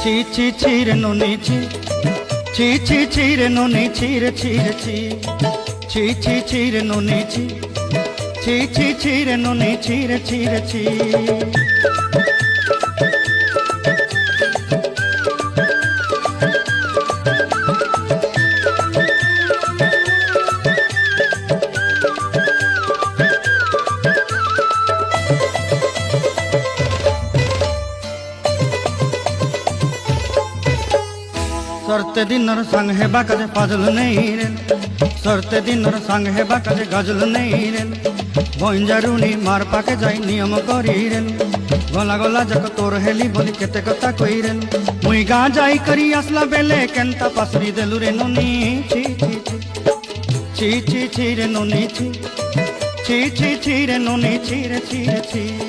ছি ছি ছি রে নুনি ছি ছি ছি ছি রে নুনি ছি রে ছি রে ছি ছি ছি ছি রে নুনি ছি ছি ছি ছি রে নুনি ছি রে ছি রে ছি सरते दिनर संग है बाकाजे फाजल नहीं रे सरते दिनर संग है बाकाजे गजल नहीं रे बंजारुनी मार पाके जाई नियम करी रे गला गला जक तोर हेली बोली केते कथा कई रे मुई गा जाई करी आसला बेले केनता पासरी देलु रे नुनी छी छी छी छी छी रे नुनी छी छी छी छी रे नुनी छी रे छी रे छी।